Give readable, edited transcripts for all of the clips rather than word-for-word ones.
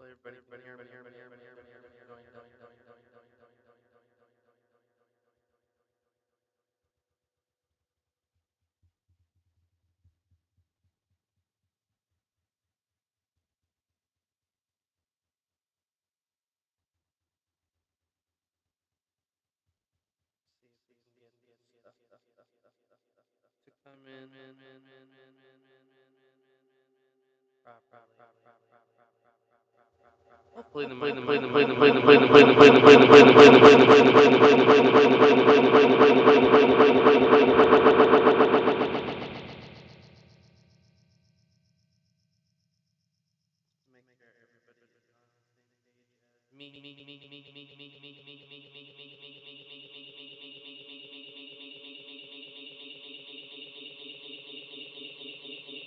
Hopefully everybody can hear me. See if we can get stuff to come in. Hopefully make sure everybody is on the same page as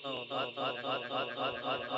Oh, maybe hear me now. There's so much.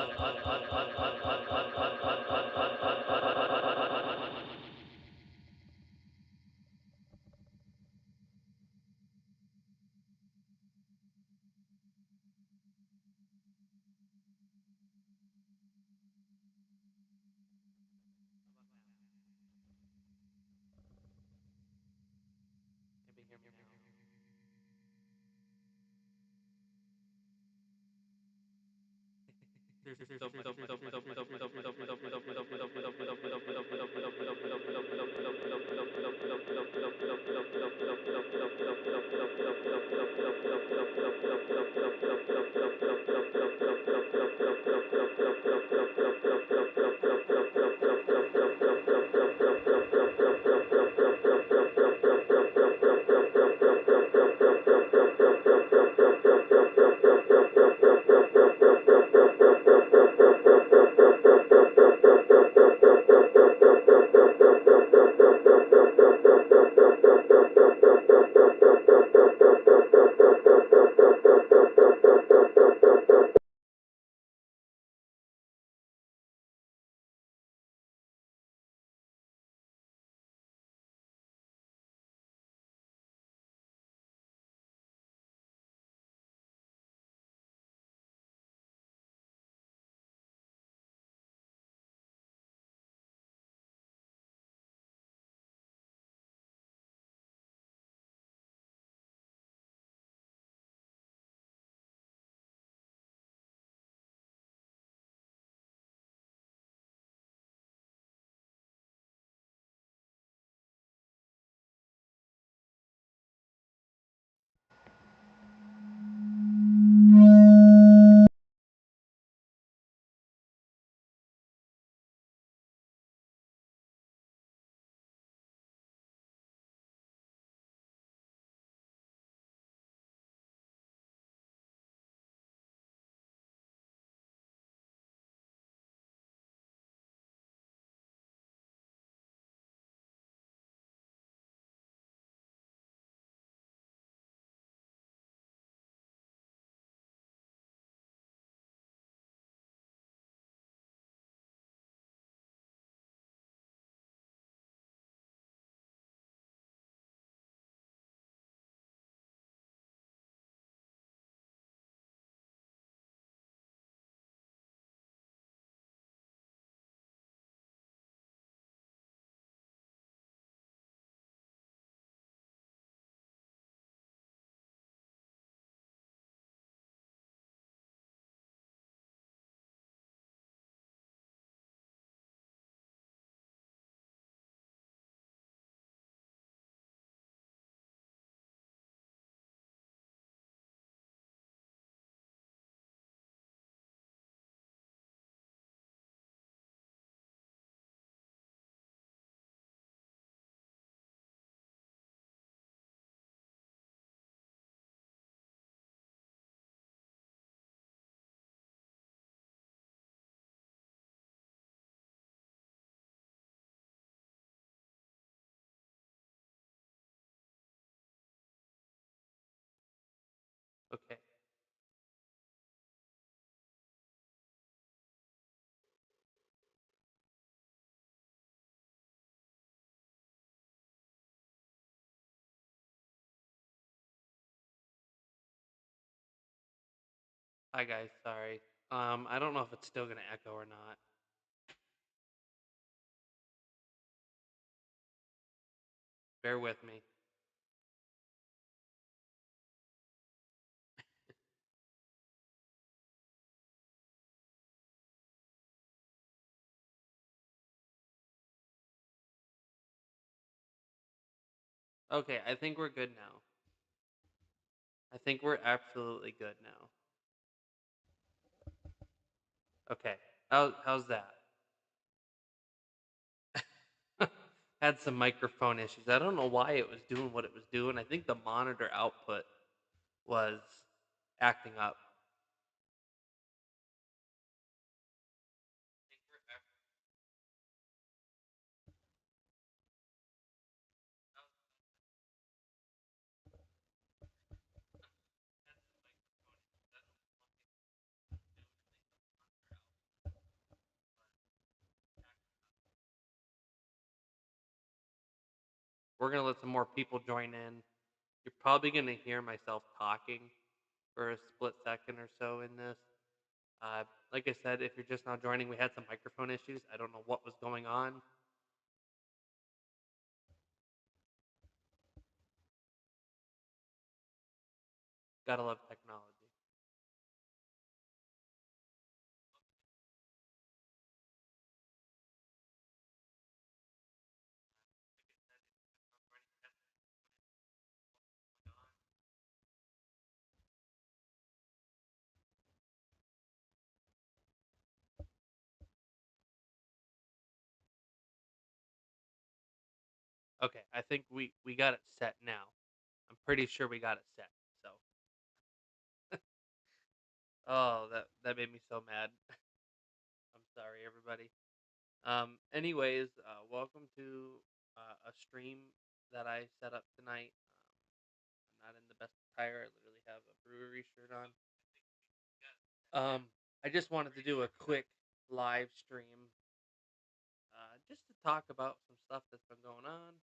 Okay. Hi guys, sorry. I don't know if it's still gonna echo or not. Bear with me. Okay, I think we're good now. I think we're absolutely good now. Okay. How's that? Had some microphone issues. I don't know why it was doing what it was doing. I think the monitor output was acting up. We're gonna let some more people join in. You're probably gonna hear myself talking for a split second or so in this. Uh, like I said, if you're just now joining, we had some microphone issues. I don't know what was going on. Gotta love technology. Okay, I think we got it set now. I'm pretty sure we got it set. So, oh, that made me so mad. I'm sorry, everybody. Anyways, welcome to a stream that I set up tonight. I'm not in the best attire. I literally have a brewery shirt on. I just wanted to do a quick live stream, just to talk about some stuff that's been going on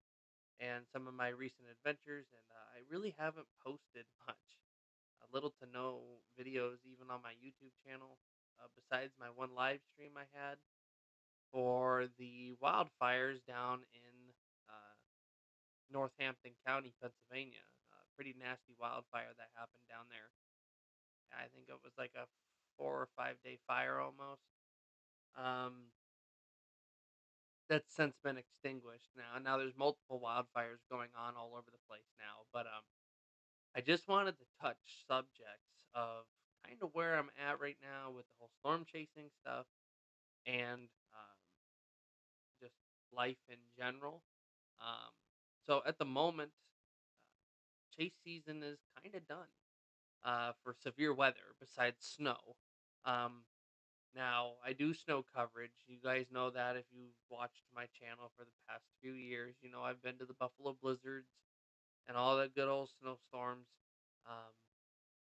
and some of my recent adventures. And I really haven't posted much, little to no videos, even on my YouTube channel, besides my one live stream I had for the wildfires down in uh, Northampton County, Pennsylvania. Pretty nasty wildfire that happened down there. I think it was like a 4 or 5 day fire almost. Um, that's since been extinguished now. Now there's multiple wildfires going on all over the place now. But I just wanted to touch subjects of kind of where I'm at right now with the whole storm chasing stuff and just life in general. Um, so at the moment, chase season is kind of done for severe weather besides snow. Um, Now, I do snow coverage. You guys know that if you've watched my channel for the past few years. You know I've been to the Buffalo Blizzards and all the good old snowstorms. Um,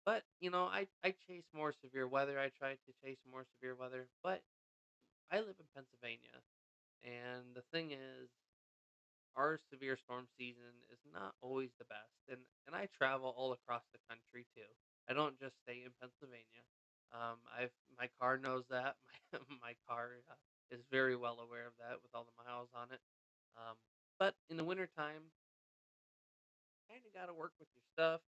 but, I chase more severe weather. I try to chase more severe weather. But I live in Pennsylvania. And the thing is, our severe storm season is not always the best. And I travel all across the country too. I don't just stay in Pennsylvania. I've my car knows that. My car is very well aware of that with all the miles on it. Um, but in the wintertime, kind of got to work with your stuff,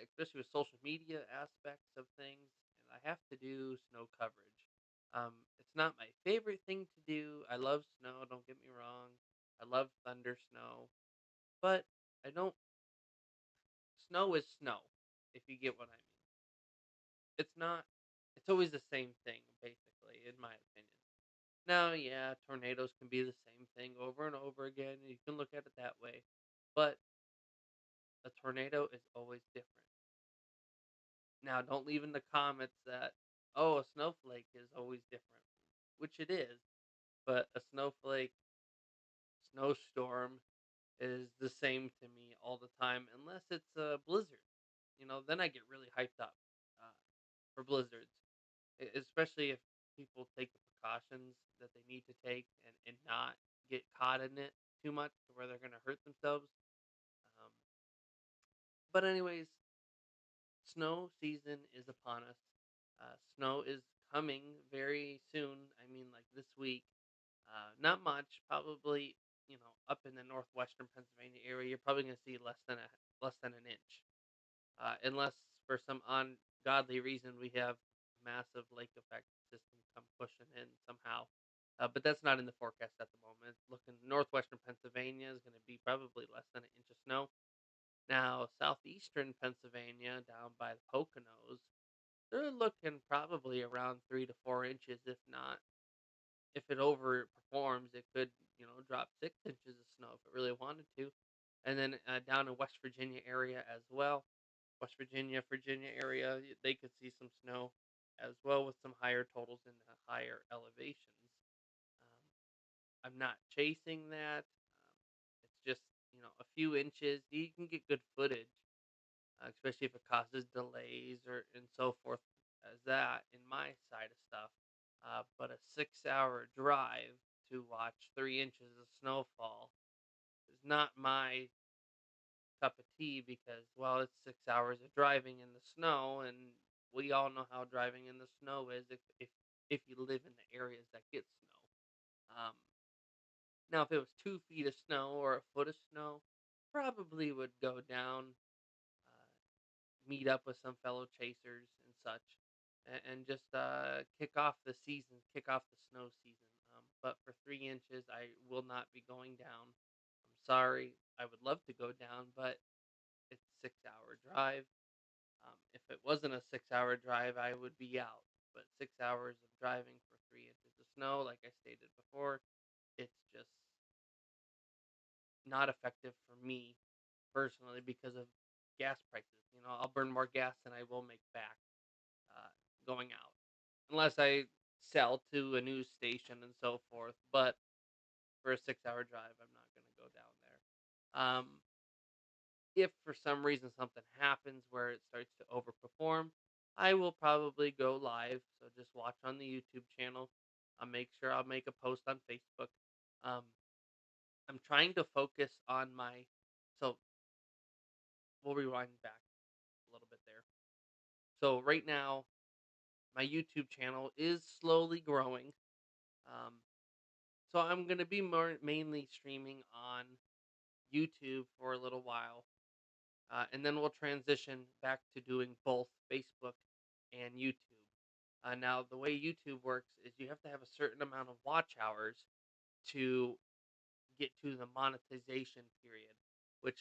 especially with social media aspects of things. And I have to do snow coverage. It's not my favorite thing to do. I love snow. Don't get me wrong. I love thunder snow, but I don't. Snow is snow, if you get what I mean. It's not. It's always the same thing, basically, in my opinion. Now, yeah, tornadoes can be the same thing over and over again. You can look at it that way, but a tornado is always different. Now, don't leave in the comments that, oh, a snowflake is always different, which it is, but a snowflake, snowstorm is the same to me all the time, unless it's a blizzard. Then I get really hyped up uh, for blizzards, especially if people take the precautions that they need to take and not get caught in it too much to where they're going to hurt themselves. Um, but anyways, snow season is upon us. Snow is coming very soon. I mean, like this week. Not much, probably. up in the northwestern Pennsylvania area, you're probably gonna see less than an inch, unless for some ungodly reason we have massive lake effect system come pushing in somehow. But that's not in the forecast at the moment. Looking northwestern Pennsylvania is going to be probably less than an inch of snow. Now southeastern Pennsylvania, down by the Poconos, they're looking probably around 3 to 4 inches, if not. If it overperforms, it could drop 6 inches of snow if it really wanted to. And then down in West Virginia area as well, West Virginia, Virginia area, they could see some snow as well with some higher totals in the higher elevations. I'm not chasing that. It's just a few inches. You can get good footage, especially if it causes delays or and so forth as that in my side of stuff. But a 6-hour drive to watch 3 inches of snowfall is not my cup of tea because, well, it's 6 hours of driving in the snow, and we all know how driving in the snow is if you live in the areas that get snow. Um, Now, if it was 2 feet of snow or a foot of snow, probably would go down, meet up with some fellow chasers and such, and just kick off the season, kick off the snow season. But for 3 inches, I will not be going down. I'm sorry. I would love to go down, but it's a 6-hour drive. If it wasn't a 6-hour drive, I would be out. But 6 hours of driving for 3 inches of snow, like I stated before, it's just not effective for me personally because of gas prices. I'll burn more gas than I will make back uh, going out, unless I sell to a news station and so forth. But for a 6-hour drive, I'm not going to go down there. If for some reason something happens where it starts to overperform, I will probably go live. So just watch on the YouTube channel. I'll make sure I'll make a post on Facebook. Um, I'm trying to focus on my. So we'll rewind back a little bit there. So right now, my YouTube channel is slowly growing. Um, so I'm gonna be more mainly streaming on YouTube for a little while, and then we'll transition back to doing both Facebook and YouTube. Now, the way YouTube works is you have to have a certain amount of watch hours to get to the monetization period, which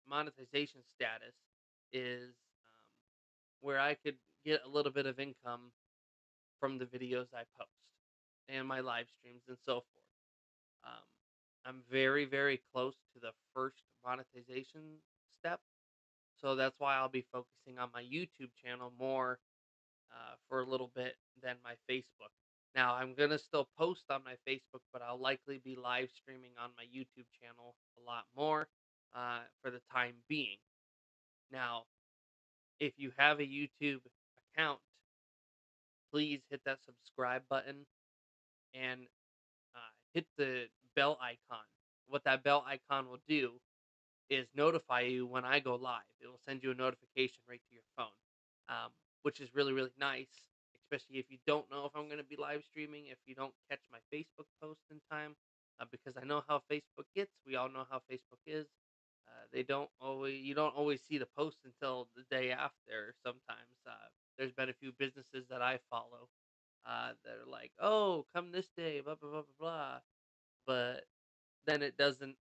monetization status is where I could get a little bit of income from the videos I post and my live streams and so forth. Um, I'm very, very close to the first monetization step. So that's why I'll be focusing on my YouTube channel more for a little bit than my Facebook. Now, I'm going to still post on my Facebook, but I'll likely be live streaming on my YouTube channel a lot more for the time being. Now, if you have a YouTube account, please hit that subscribe button and hit the bell icon. What that bell icon will do is notify you when I go live. It will send you a notification right to your phone, which is really, really nice, especially if you don't know if I'm going to be live streaming, if you don't catch my Facebook post in time, because I know how Facebook gets. We all know how Facebook is. You don't always see the post until the day after. Sometimes there's been a few businesses that I follow that are like, "Oh, come this day," blah blah blah blah blah, but then it doesn't.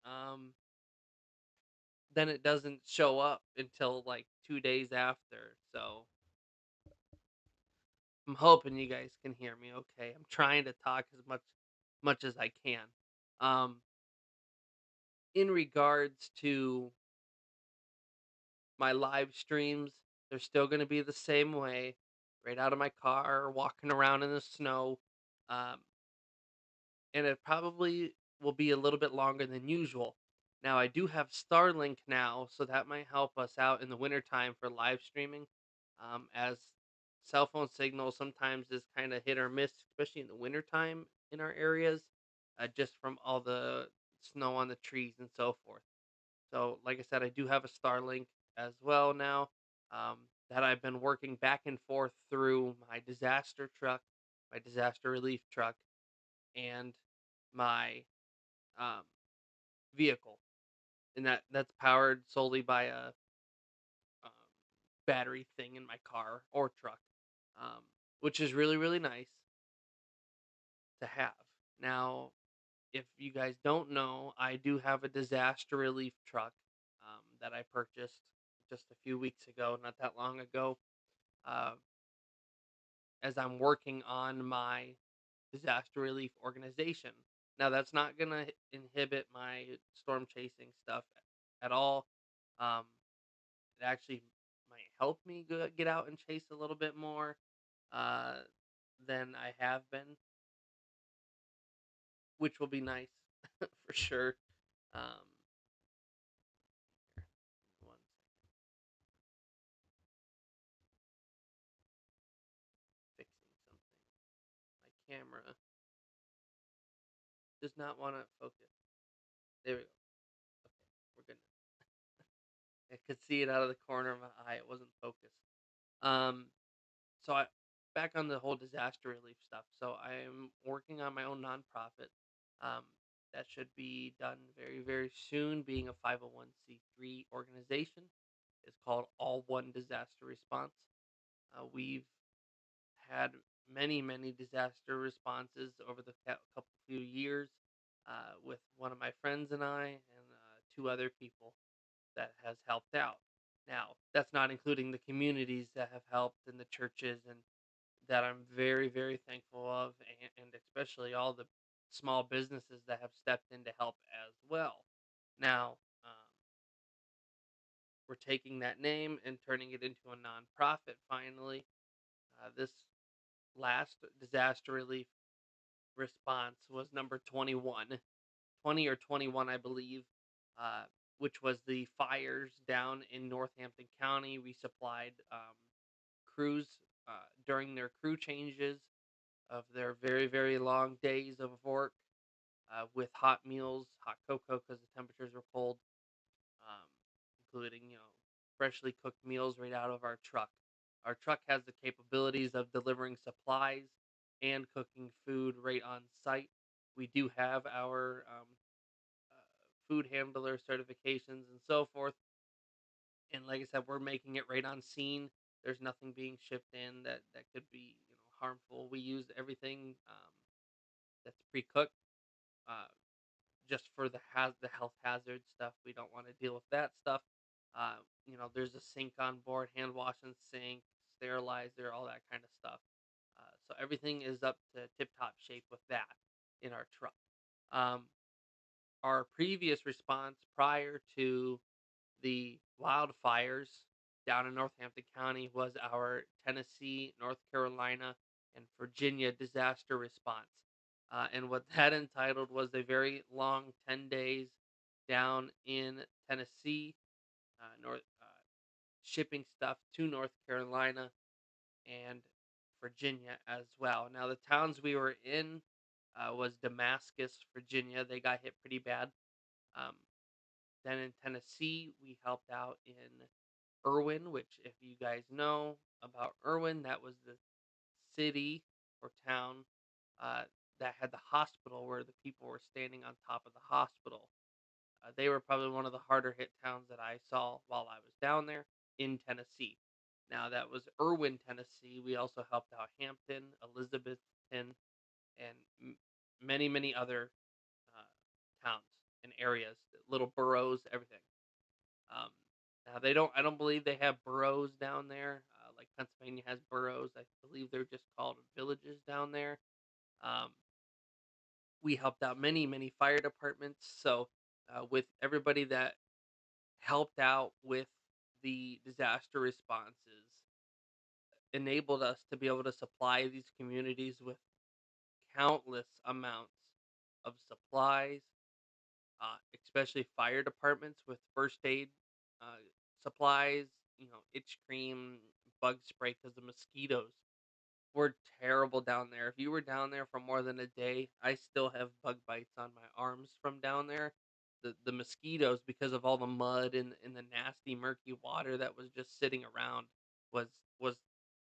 Then it doesn't show up until like 2 days after. So I'm hoping you guys can hear me okay. I'm trying to talk as much as I can. Um, in regards to my live streams, they're still going to be the same way, right out of my car, walking around in the snow. Um, and it probably will be a little bit longer than usual. Now, I do have Starlink now, so that might help us out in the wintertime for live streaming, as cell phone signal sometimes is kind of hit or miss, especially in the wintertime in our areas, just from all the snow on the trees and so forth. So, like I said, I do have a Starlink as well now, that I've been working back and forth through my disaster truck, my disaster relief truck, and my um, vehicle, and that's powered solely by a um, battery thing in my car or truck, um, which is really really nice to have. Now, if you guys don't know, I do have a disaster relief truck that I purchased just a few weeks ago, not that long ago, uh, as I'm working on my disaster relief organization. Now, that's not going to inhibit my storm chasing stuff at all. Um, it actually might help me get out and chase a little bit more uh, than I have been, which will be nice for sure. Um, one fixing something. My camera does not want to focus. There we go. Okay, we're good now. I could see it out of the corner of my eye. It wasn't focused. Um, so I back on the whole disaster relief stuff. So I am working on my own nonprofit. Um, that should be done very, very soon. Being a 501c3 organization, it's called All One Disaster Response. We've had many, many disaster responses over the couple few years with one of my friends and I and two other people that has helped out. Now, that's not including the communities that have helped and the churches and that I'm very, very thankful of, and especially all the small businesses that have stepped in to help as well. Now, we're taking that name and turning it into a nonprofit finally. This last disaster relief response was number 21, 20 or 21, I believe, uh, which was the fires down in Northampton County. We supplied crews during their crew changes of their very, very long days of work with hot meals, hot cocoa because the temperatures were cold, um, including, freshly cooked meals right out of our truck. Our truck has the capabilities of delivering supplies and cooking food right on site. We do have our food handler certifications and so forth. And like I said, we're making it right on scene. There's nothing being shipped in that could be harmful. We use everything that's pre-cooked. Uh, just for the health hazard stuff. We don't want to deal with that stuff. There's a sink on board, hand wash and sink, sterilizer, all that kind of stuff. So everything is up to tip top shape with that in our truck. Um, our previous response prior to the wildfires down in Northampton County was our Tennessee, North Carolina, and Virginia disaster response. And what that entitled was a very long 10 days down in Tennessee, shipping stuff to North Carolina and Virginia as well. Now, the towns we were in was Damascus, Virginia. They got hit pretty bad. Um, then in Tennessee, we helped out in Irwin, which, if you guys know about Irwin, that was the city or town uh, that had the hospital where the people were standing on top of the hospital. They were probably one of the harder hit towns that I saw while I was down there in Tennessee. Now, that was Irwin, Tennessee. We also helped out Hampton, Elizabethton, and many, many other towns and areas, little boroughs, everything. Um, Now they don't. I don't believe they have boroughs down there. Like Pennsylvania has boroughs. I believe they're just called villages down there. Um, we helped out many, many fire departments. So with everybody that helped out with the disaster responses, enabled us to be able to supply these communities with countless amounts of supplies, especially fire departments with first aid uh, supplies, itch cream, bug spray because the mosquitoes were terrible down there. If you were down there for more than a day, I still have bug bites on my arms from down there. The mosquitoes, because of all the mud and the nasty murky water that was just sitting around, was was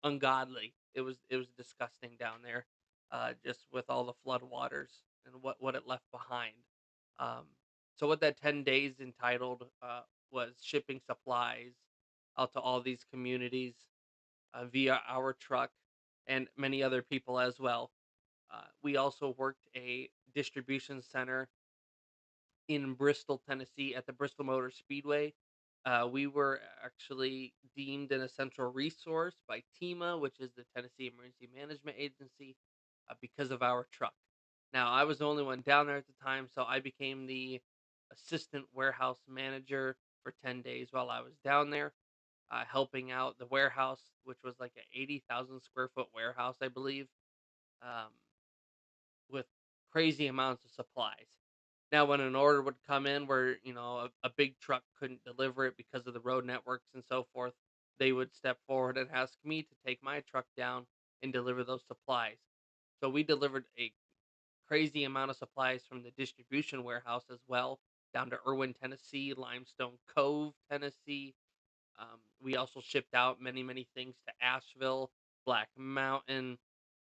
ungodly. It was disgusting down there, just with all the flood waters and what it left behind. Um, So what that 10 days entitled was shipping supplies out to all these communities via our truck and many other people as well. We also worked a distribution center in Bristol, Tennessee, at the Bristol Motor Speedway. We were actually deemed an essential resource by TEMA, which is the Tennessee Emergency Management Agency, because of our truck. Now, I was the only one down there at the time, so I became the assistant warehouse manager for 10 days while I was down there, helping out the warehouse, which was like an 80,000 square foot warehouse, I believe. Um, with crazy amounts of supplies. Now, when an order would come in where, a big truck couldn't deliver it because of the road networks and so forth, they would step forward and ask me to take my truck down and deliver those supplies. So we delivered a crazy amount of supplies from the distribution warehouse as well, down to Irwin, Tennessee, Limestone Cove, Tennessee. We also shipped out many, many things to Asheville, Black Mountain,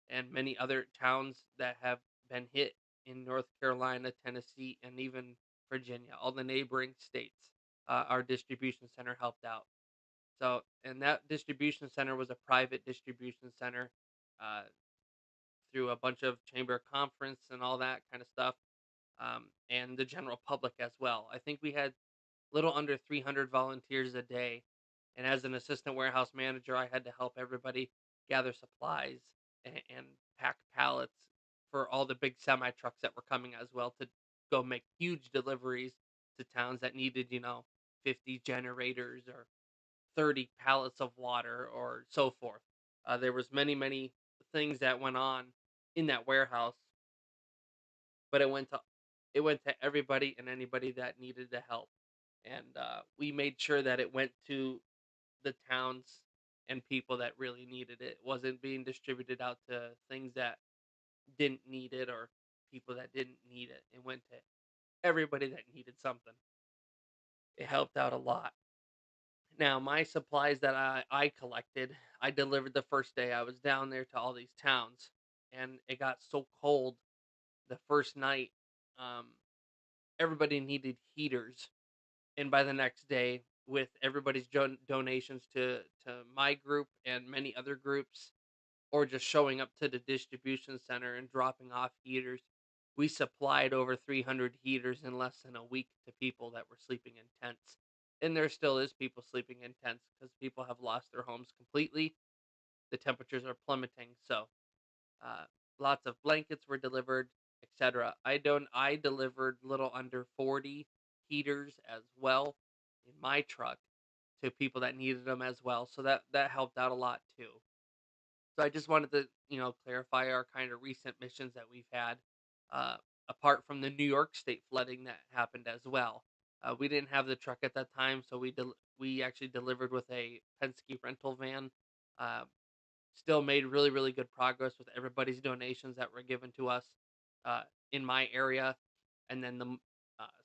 and many other towns that have been hit in North Carolina, Tennessee, and even Virginia, all the neighboring states. Our distribution center helped out. So, and that distribution center was a private distribution center uh, through a bunch of chamber of conference and all that kind of stuff, and the general public as well. I think we had little under 300 volunteers a day. And as an assistant warehouse manager, I had to help everybody gather supplies and pack pallets for all the big semi trucks that were coming as well to go make huge deliveries to towns that needed, 50 generators or 30 pallets of water or so forth. There was many, many things that went on in that warehouse, but it went to everybody and anybody that needed the help, and we made sure that it went to the towns and people that really needed it. It wasn't being distributed out to things that didn't need it or people that didn't need it. It went to everybody that needed something. It helped out a lot. Now, my supplies that I collected, I delivered the first day I was down there to all these towns, and it got so cold the first night. Um, Everybody needed heaters, and by the next day, with everybody's donations to my group and many other groups, or just showing up to the distribution center and dropping off heaters, we supplied over 300 heaters in less than a week to people that were sleeping in tents. And there still is people sleeping in tents because people have lost their homes completely. The temperatures are plummeting, so uh, lots of blankets were delivered, etc. I delivered little under 40 heaters as well in my truck to people that needed them as well. So that helped out a lot too. So I just wanted to, clarify our kind of recent missions that we've had, uh, apart from the New York State flooding that happened as well. We didn't have the truck at that time, so we actually delivered with a Penske rental van. Uh, Still made really, really good progress with everybody's donations that were given to us uh, in my area, and then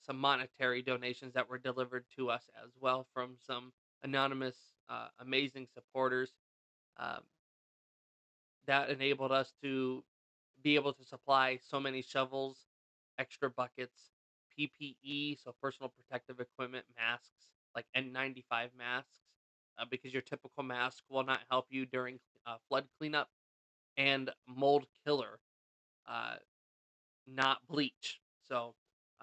some monetary donations that were delivered to us as well from some anonymous, amazing supporters. Um, that enabled us to be able to supply so many shovels, extra buckets, PPE, so personal protective equipment, masks, like N95 masks, because your typical mask will not help you during flood cleanup, and mold killer, uh, not bleach. So,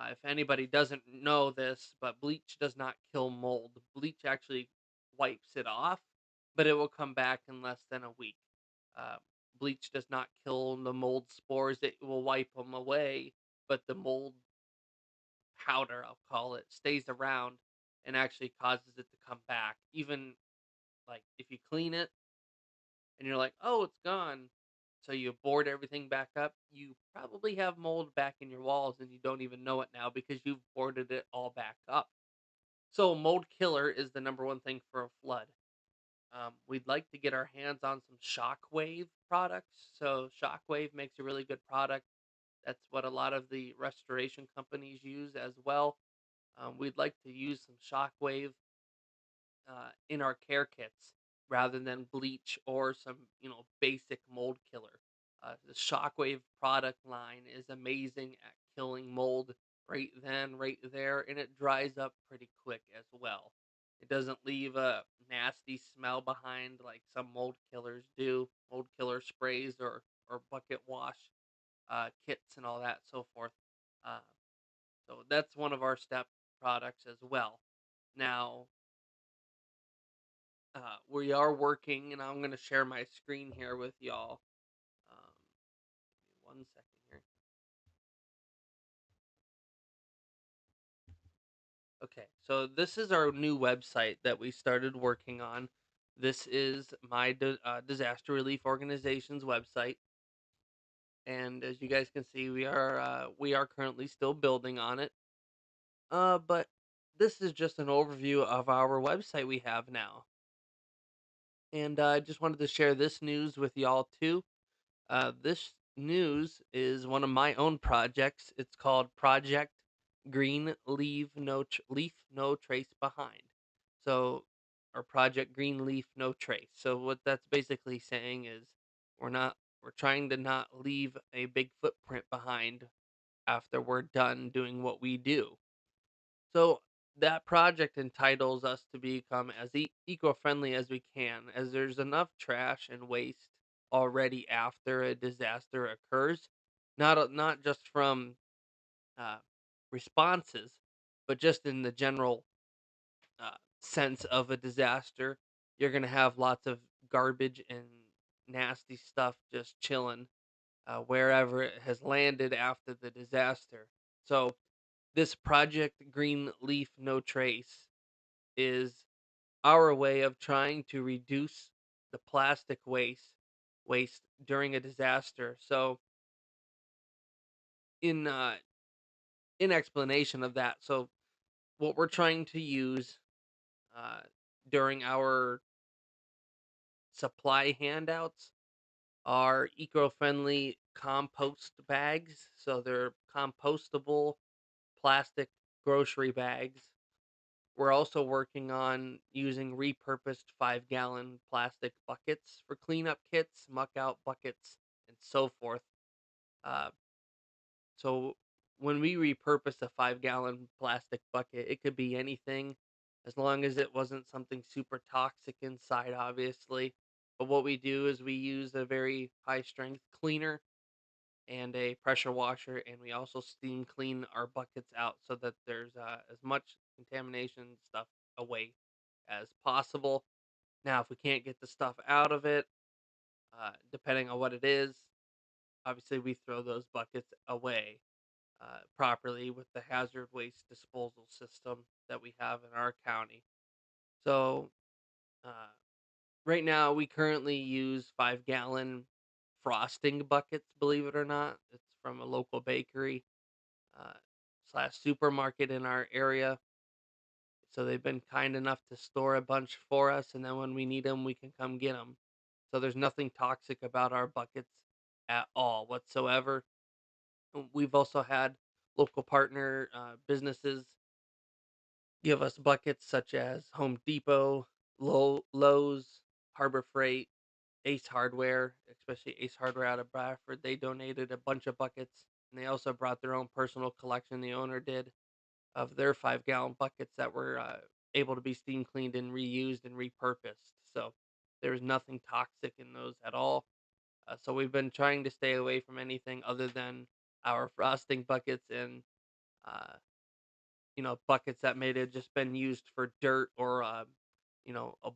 if anybody doesn't know this, but bleach does not kill mold. Bleach actually wipes it off, but it will come back in less than a week. Uh, Bleach does not kill the mold spores, it will wipe them away, but the mold powder, I'll call it, stays around and actually causes it to come back. Even like if you clean it and you're like, "Oh, it's gone." So you board everything back up, you probably have mold back in your walls and you don't even know it now because you've boarded it all back up. So mold killer is the number one thing for a flood. We'd like to get our hands on some Shockwave products. So Shockwave makes a really good product. That's what a lot of the restoration companies use as well. We'd like to use some Shockwave in our care kits rather than bleach or some basic mold killer. The Shockwave product line is amazing at killing mold. right then, right there, and it dries up pretty quick as well. It doesn't leave a nasty smell behind like some mold killers do, mold killer sprays or bucket wash kits and all that so forth. Uh, so that's one of our step products as well. Now, we are working, and I'm going to share my screen here with y'all. Give me 1 second here. Okay, so this is our new website that we started working on. This is my disaster relief organization's website, and as you guys can see, we are currently still building on it. But this is just an overview of our website we have now, and I just wanted to share this news with y'all too. This news is one of my own projects. It's called Project Green Leaf No Trace Behind. So, or Project Green Leaf No Trace. So what that's basically saying is we're not we're trying to not leave a big footprint behind after we're done doing what we do. So that project entitles us to become as eco-friendly as we can, as there's enough trash and waste already after a disaster occurs, not just from uh, responses, but just in the general sense of a disaster. You're gonna have lots of garbage and nasty stuff just chilling wherever it has landed after the disaster. So this Project Green Leaf No Trace is our way of trying to reduce the plastic waste during a disaster. So in uh in explanation of that, so what we're trying to use uh during our supply handouts are eco-friendly compost bags. So they're compostable plastic grocery bags. We're also working on using repurposed 5-gallon plastic buckets for cleanup kits, muck out buckets, and so forth. Uh, so when we repurpose a 5-gallon plastic bucket, it could be anything as long as it wasn't something super toxic inside, obviously. But what we do is we use a very high strength cleaner and a pressure washer, and we also steam clean our buckets out so that there's as much contamination stuff away as possible. Now, if we can't get the stuff out of it, depending on what it is, obviously we throw those buckets away properly with the hazard waste disposal system that we have in our county. So, uh, right now, we currently use 5-gallon frosting buckets, believe it or not. It's from a local bakery uh, slash supermarket in our area. So they've been kind enough to store a bunch for us, and then when we need them, we can come get them. So there's nothing toxic about our buckets at all whatsoever. We've also had local partner businesses give us buckets such as Home Depot, Lowe's, Harbor Freight, Ace Hardware, especially Ace Hardware out of Bradford. They donated a bunch of buckets, and they also brought their own personal collection. The owner did of their 5-gallon buckets that were able to be steam cleaned and reused and repurposed. So there's nothing toxic in those at all. So we've been trying to stay away from anything other than our frosting buckets and uh, buckets that may have just been used for dirt or a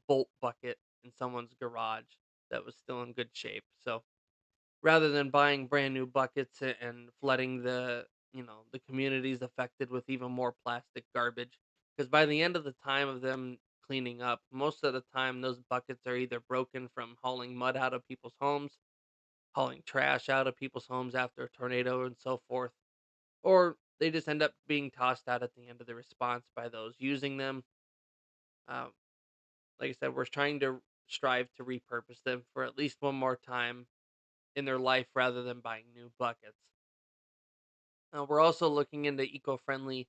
bolt bucket in someone's garage that was still in good shape. So rather than buying brand new buckets and flooding the communities affected with even more plastic garbage, because by the end of the time of them cleaning up, most of the time those buckets are either broken from hauling mud out of people's homes, hauling trash out of people's homes after a tornado and so forth, or they just end up being tossed out at the end of the response by those using them. um, like I said, we're trying to strive to repurpose them for at least one more time in their life rather than buying new buckets. We're also looking into eco-friendly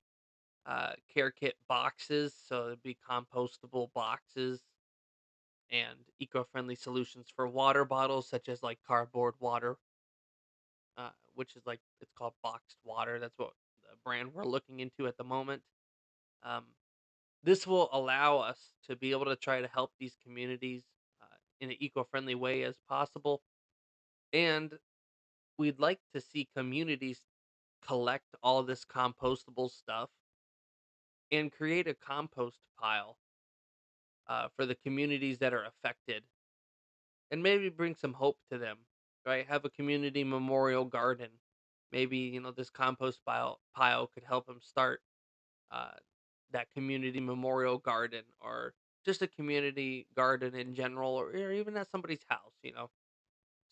care kit boxes, so it'd be compostable boxes and eco-friendly solutions for water bottles, such as like cardboard water, which is like it's called boxed water. That's what a brand we're looking into at the moment. Um, this will allow us to be able to try to help these communities in an eco-friendly way as possible, and we'd like to see communities collect all this compostable stuff and create a compost pile for the communities that are affected, and maybe bring some hope to them. Right, have a community memorial garden. Maybe this compost pile could help them start uh, that community memorial garden, or just a community garden in general, or even at somebody's house. So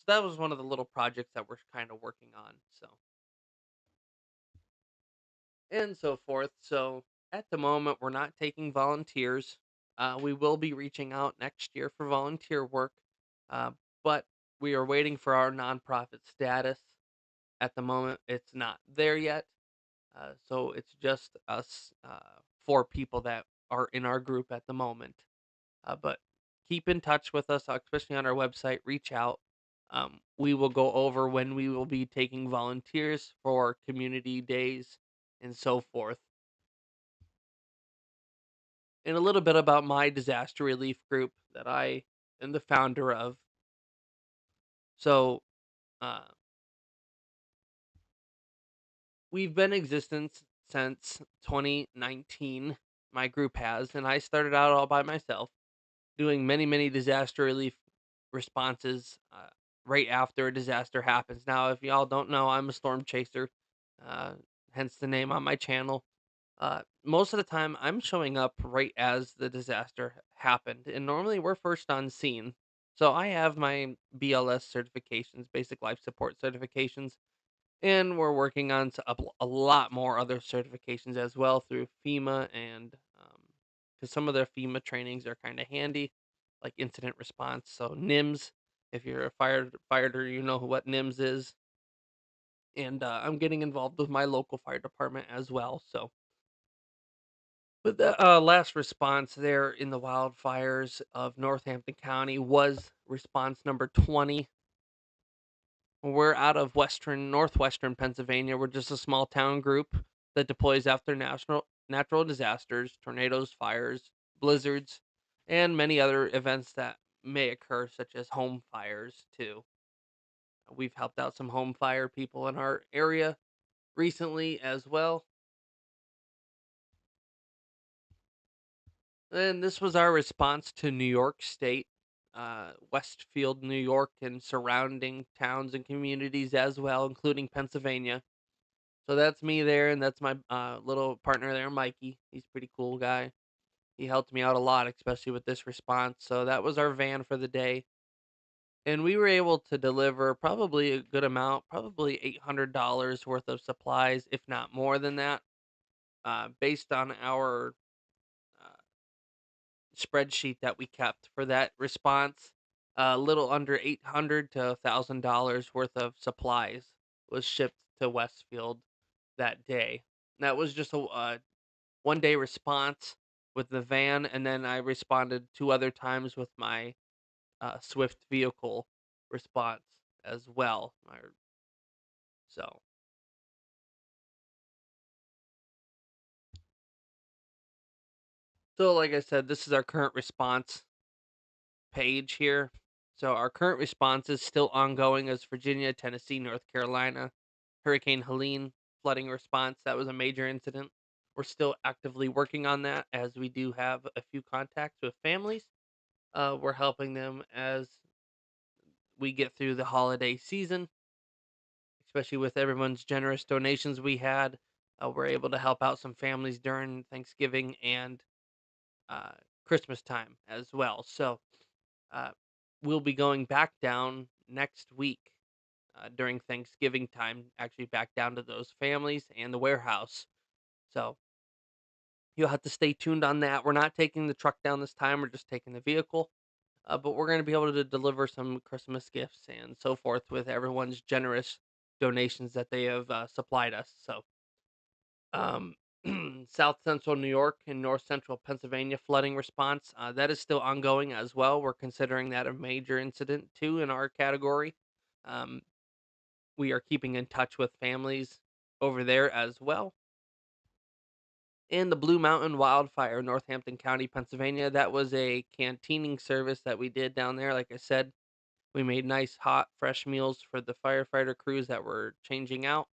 that was one of the little projects that we're kind of working on. So, and so forth. So at the moment, we're not taking volunteers. We will be reaching out next year for volunteer work, uh, but we are waiting for our nonprofit status. At the moment, it's not there yet. So it's just us, four people that are in our group at the moment. But keep in touch with us, especially on our website. Reach out. We will go over when we will be taking volunteers for community days and so forth. And a little bit about my disaster relief group that I am the founder of. So uh, we've been in existence since 2019. My group has, and I started out all by myself, doing many, many disaster relief responses right after a disaster happens. Now, if y'all don't know, I'm a storm chaser, uh, hence the name on my channel. Most of the time, I'm showing up right as the disaster happened, and normally we're first on scene. So I have my BLS certifications, basic life support certifications, and we're working on a lot more other certifications as well through FEMA, and because some of their FEMA trainings are kind of handy, like incident response. So NIMS, if you're a firefighter, you know what NIMS is. And I'm getting involved with my local fire department as well. So, but the last response there in the wildfires of Northampton County was response number 20. We're out of northwestern Pennsylvania. We're just a small town group that deploys after natural disasters, tornadoes, fires, blizzards, and many other events that may occur, such as home fires too. We've helped out some home fire people in our area recently as well. And this was our response to New York State, Westfield, New York, and surrounding towns and communities as well, including Pennsylvania. So that's me there, and that's my little partner there, Mikey. He's a pretty cool guy. He helped me out a lot, especially with this response. So that was our van for the day, and we were able to deliver probably a good amount, probably $800 worth of supplies, if not more than that, based on our uh, spreadsheet that we kept for that response. A little under 800 to $1,000 worth of supplies was shipped to Westfield that day. That was just a one day response with the van, and then I responded two other times with my Swift vehicle response as well. So, so like I said, this is our current response page here. So our current response is still ongoing as Virginia, Tennessee, North Carolina, Hurricane Helene flooding response. That was a major incident. We're still actively working on that, as we do have a few contacts with families. We're helping them as we get through the holiday season, especially with everyone's generous donations we had. We're able to help out some families during Thanksgiving and uh, Christmas time as well. So uh, we'll be going back down next week during Thanksgiving time, actually back down to those families and the warehouse. So you'll have to stay tuned on that. We're not taking the truck down this time, we're just taking the vehicle. But we're going to be able to deliver some Christmas gifts and so forth with everyone's generous donations that they have supplied us. So, um, South Central New York and North Central Pennsylvania flooding response, that is still ongoing as well. We're considering that a major incident too in our category. Um, we are keeping in touch with families over there as well. And the Blue Mountain Wildfire, Northampton County, Pennsylvania. That was a canteening service that we did down there. Like I said, we made nice, hot, fresh meals for the firefighter crews that were changing out,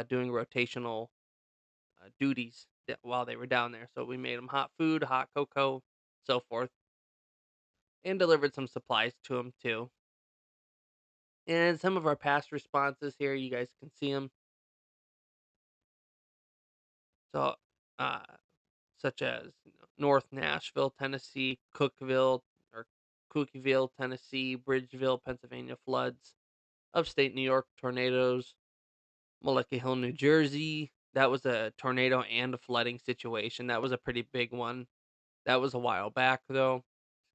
doing rotational duties while they were down there. So we made them hot food, hot cocoa, so forth, and delivered some supplies to them too. And some of our past responses here, you guys can see them. So, uh, such as North Nashville, Tennessee, Cookeville, Tennessee, Bridgeville, Pennsylvania floods, upstate New York tornadoes, Moleka Hill, New Jersey. That was a tornado and a flooding situation. That was a pretty big one. That was a while back though,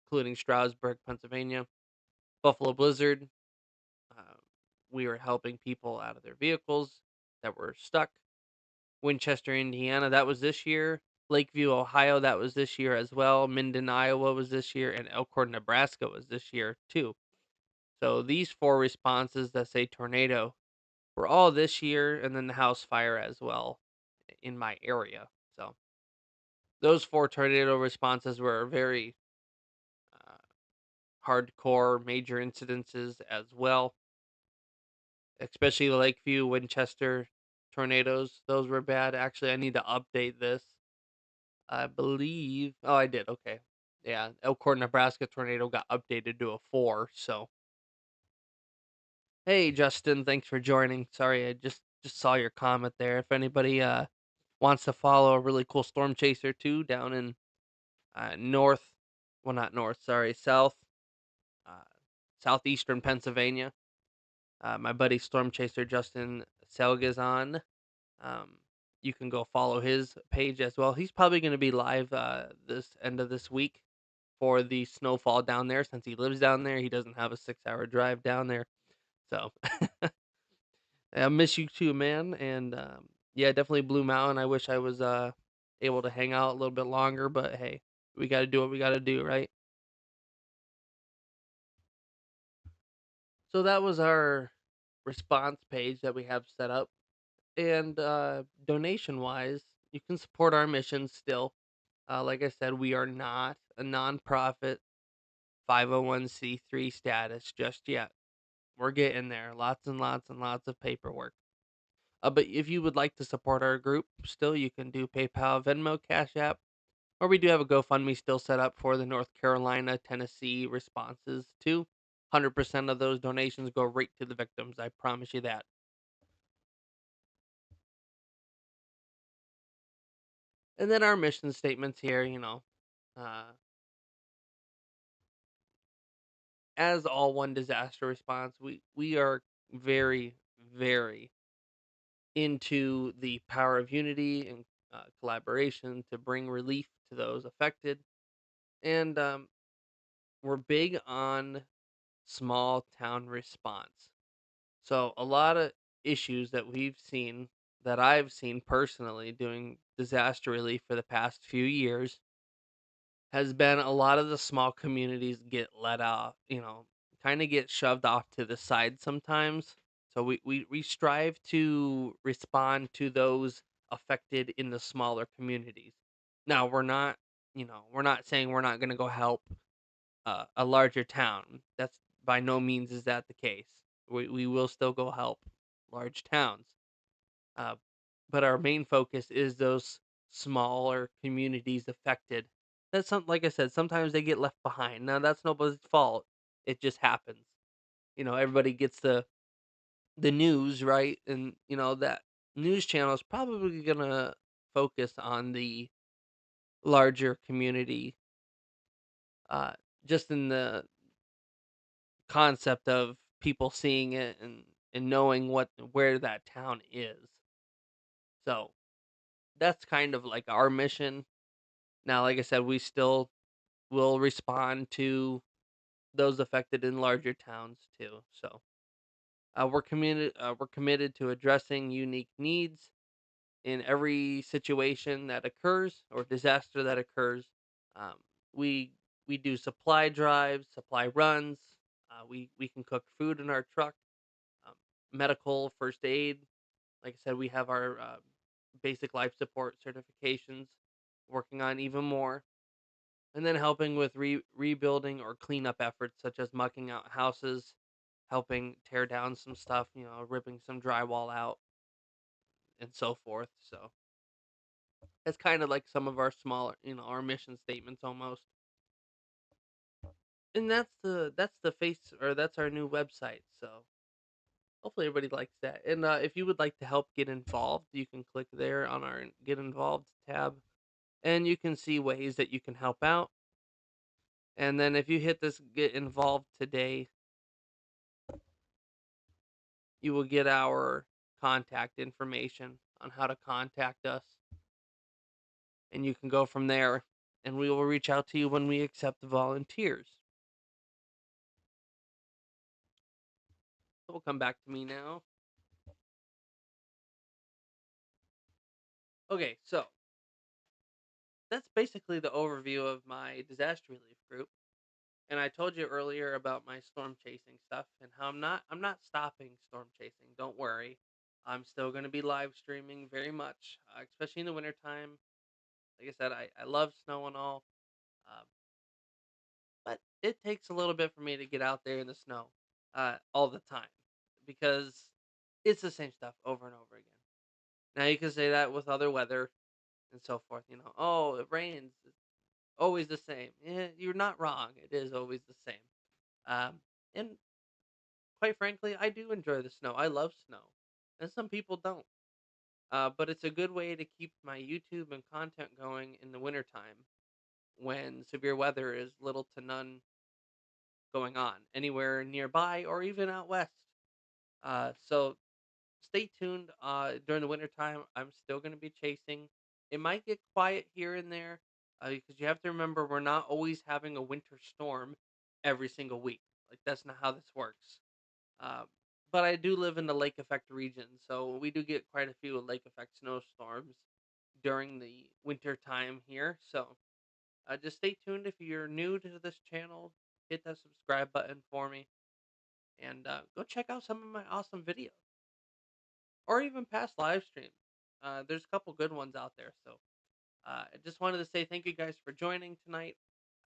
including Stroudsburg, Pennsylvania. Buffalo blizzard. Uh, we were helping people out of their vehicles that were stuck. Winchester, Indiana, that was this year. Lakeview, Ohio, that was this year as well. Minden, Iowa was this year, and Elkhorn, Nebraska was this year too. So these four responses that say tornado were all this year, and then the house fire as well in my area. So those four tornado responses were very uh, hardcore, major incidences as well, especially the Lakeview, Winchester tornadoes. Those were bad. Actually, I need to update this. I believe. Oh, I did. Okay. Yeah, Elkhorn, Nebraska tornado got updated to a 4. So, hey, Justin, thanks for joining. Sorry, I just saw your comment there. If anybody wants to follow a really cool storm chaser too down in north, well, not north, sorry, uh, southeastern Pennsylvania. My buddy Storm Chaser Justin Selgazon. Um, you can go follow his page as well. He's probably going to be live this end of this week for the snowfall down there. Since he lives down there, he doesn't have a 6-hour drive down there. So I miss you too, man. And yeah, definitely Blue Mountain. I wish I was able to hang out a little bit longer, but hey, we got to do what we got to do, right? So that was our response page that we have set up. And donation wise, you can support our mission still. Like I said, we are not a nonprofit 501c3 status just yet. We're getting there. Lots and lots and lots of paperwork. But if you would like to support our group, still you can do PayPal, Venmo, Cash App, or we do have a GoFundMe still set up for the North Carolina, Tennessee responses too. 100% of those donations go right to the victims. I promise you that. And then our mission statements here, uh, as all one disaster response, we are very, very into the power of unity and collaboration to bring relief to those affected. And we're big on small town response. So, a lot of issues that we've seen, that I've seen personally doing disaster relief for the past few years, has been a lot of the small communities get let off, kind of get shoved off to the side sometimes. So we strive to respond to those affected in the smaller communities. Now we're not saying we're not going to go help a larger town. That's by no means is that the case. We will still go help large towns. Uh, but our main focus is those smaller communities affected. That's some like I said, sometimes they get left behind. Now that's nobody's fault. It just happens. Everybody gets the news, right? And that news channel is probably gonna focus on the larger community, uh, just in the concept of people seeing it and knowing where that town is. So that's kind of like our mission. Now, like I said, we still will respond to those affected in larger towns too. So we're committed to addressing unique needs in every situation that occurs or disaster that occurs. Um, we we do supply drives, supply runs. We can cook food in our truck, um, medical first aid. Like I said, we have our basic life support certifications, working on even more, and then helping with rebuilding or cleanup efforts such as mucking out houses, helping tear down some stuff, ripping some drywall out and so forth. So it's kind of like some of our smaller, our mission statements almost. And that's the face or that's our new website. So hopefully everybody likes that. And if you would like to help get involved, you can click there on our Get Involved tab, and you can see ways that you can help out. And then if you hit this Get Involved today, you will get our contact information on how to contact us, and you can go from there. And we will reach out to you when we accept volunteers. So we'll come back to me now. Okay, so that's basically the overview of my disaster relief group. And I told you earlier about my storm chasing stuff and how I'm not stopping storm chasing. Don't worry. I'm still going to be live streaming very much, especially in the wintertime. Like I said, I love snow and all, um, but it takes a little bit for me to get out there in the snow all the time because it's the same stuff over and over again. Now you can say that with other weather and so forth. Oh, it rains. It's always the same. Yeah, you're not wrong. It is always the same. Um, and quite frankly, I do enjoy the snow. I love snow, and some people don't. But it's a good way to keep my YouTube and content going in the wintertime when severe weather is little to none going on anywhere nearby or even out west. So stay tuned during the wintertime. I'm still going to be chasing. It might get quiet here and there because you have to remember we're not always having a winter storm every single week. Like, that's not how this works. Um, but I do live in the lake effect region, so we do get quite a few lake effect snowstorms during the winter time here. So just stay tuned if you're new to this channel. Hit that subscribe button for me, and go check out some of my awesome videos or even past live streams. There's a couple good ones out there. So I just wanted to say thank you guys for joining tonight.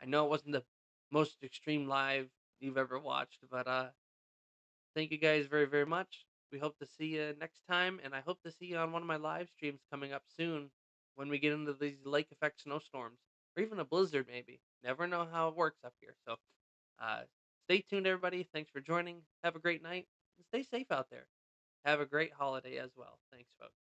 I know it wasn't the most extreme live you've ever watched, but thank you guys very, very much. We hope to see you next time, and I hope to see you on one of my live streams coming up soon when we get into these lake effect snowstorms or even a blizzard, maybe. Never know how it works up here. So uh, stay tuned, everybody. Thanks for joining. Have a great night and stay safe out there. Have a great holiday as well. Thanks, folks.